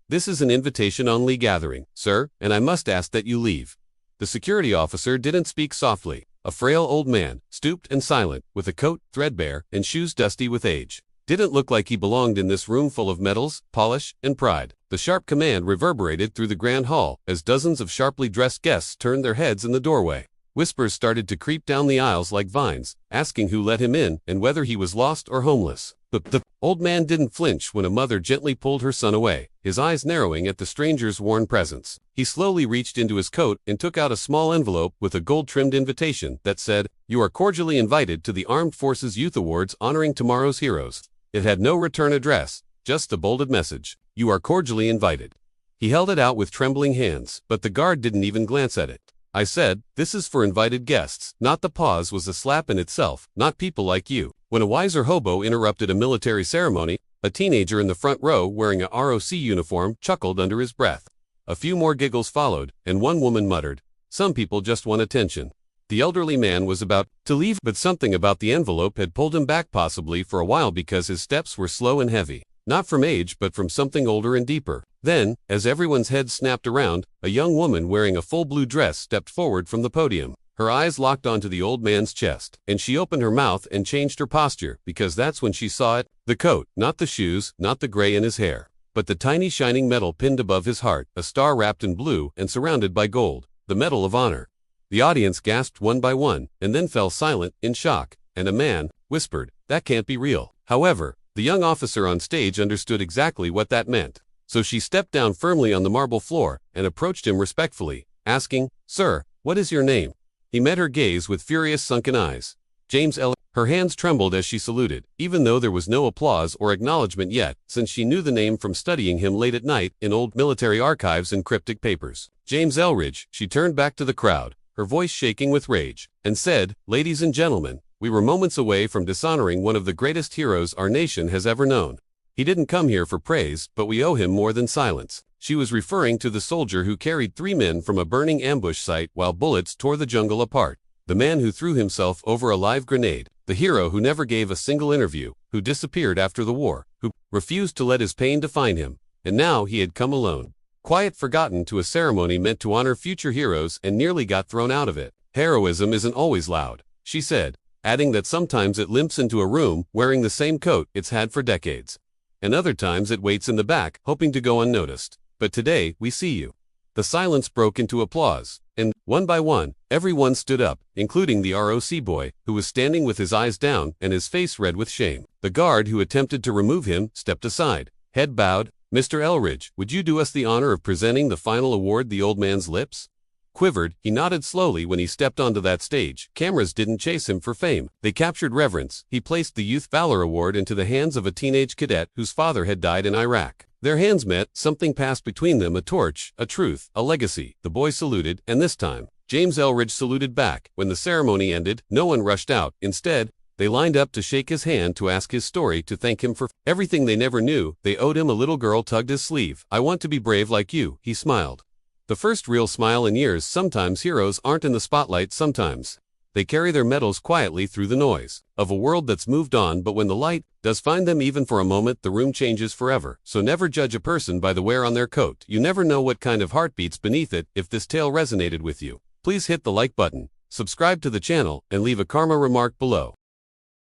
"This is an invitation-only gathering, sir, and I must ask that you leave." The security officer didn't speak softly. A frail old man, stooped and silent, with a coat threadbare and shoes dusty with age. Didn't look like he belonged in this room full of medals, polish, and pride. The sharp command reverberated through the grand hall as dozens of sharply dressed guests turned their heads in the doorway. Whispers started to creep down the aisles like vines, asking who let him in and whether he was lost or homeless. The old man didn't flinch when a mother gently pulled her son away, his eyes narrowing at the stranger's worn presence. He slowly reached into his coat and took out a small envelope with a gold-trimmed invitation that said, "You are cordially invited to the Armed Forces Youth Awards honoring tomorrow's heroes." It had no return address, just the bolded message, "You are cordially invited." He held it out with trembling hands, but the guard didn't even glance at it. "I said, this is for invited guests." Not the pause was a slap in itself, not people like you. When a wiser hobo interrupted a military ceremony, a teenager in the front row wearing a ROC uniform chuckled under his breath. A few more giggles followed, and one woman muttered, "Some people just want attention." The elderly man was about to leave, but something about the envelope had pulled him back, possibly for a while because his steps were slow and heavy. Not from age, but from something older and deeper. Then, as everyone's heads snapped around, a young woman wearing a full blue dress stepped forward from the podium. Her eyes locked onto the old man's chest, and she opened her mouth and changed her posture, because that's when she saw it. The coat, not the shoes, not the gray in his hair, but the tiny shining medal pinned above his heart, a star wrapped in blue and surrounded by gold, the Medal of Honor. The audience gasped one by one, and then fell silent, in shock, and a man whispered, "That can't be real." However, the young officer on stage understood exactly what that meant. So she stepped down firmly on the marble floor and approached him respectfully, asking, "Sir, what is your name?" He met her gaze with furious sunken eyes. "James L." Her hands trembled as she saluted, even though there was no applause or acknowledgement yet, since she knew the name from studying him late at night in old military archives and cryptic papers. "James Elridge." She turned back to the crowd, her voice shaking with rage, and said, "Ladies and gentlemen, we were moments away from dishonoring one of the greatest heroes our nation has ever known. He didn't come here for praise, but we owe him more than silence." She was referring to the soldier who carried 3 men from a burning ambush site while bullets tore the jungle apart. The man who threw himself over a live grenade. The hero who never gave a single interview, who disappeared after the war, who refused to let his pain define him. And now he had come alone. Quiet, forgotten, to a ceremony meant to honor future heroes, and nearly got thrown out of it. "Heroism isn't always loud," she said, adding that sometimes it limps into a room wearing the same coat it's had for decades. And other times it waits in the back, hoping to go unnoticed. But today, we see you. The silence broke into applause, and, one by one, everyone stood up, including the ROC boy, who was standing with his eyes down and his face red with shame. The guard who attempted to remove him stepped aside, head bowed. "Mr. Elridge, would you do us the honor of presenting the final award?" The old man's lips quivered. He nodded slowly when he stepped onto that stage. Cameras didn't chase him for fame. They captured reverence. He placed the Youth Valor Award into the hands of a teenage cadet whose father had died in Iraq. Their hands met, something passed between them, a torch, a truth, a legacy. The boy saluted, and this time, James Elridge saluted back. When the ceremony ended, no one rushed out. Instead, they lined up to shake his hand, to ask his story, to thank him for everything they never knew they owed him. A little girl tugged his sleeve. "I want to be brave like you," he smiled. The first real smile in years. Sometimes heroes aren't in the spotlight, sometimes they carry their medals quietly through the noise of a world that's moved on, but when the light does find them even for a moment, the room changes forever. So never judge a person by the wear on their coat. You never know what kind of heart beats beneath it. If this tale resonated with you, please hit the like button, subscribe to the channel, and leave a karma remark below.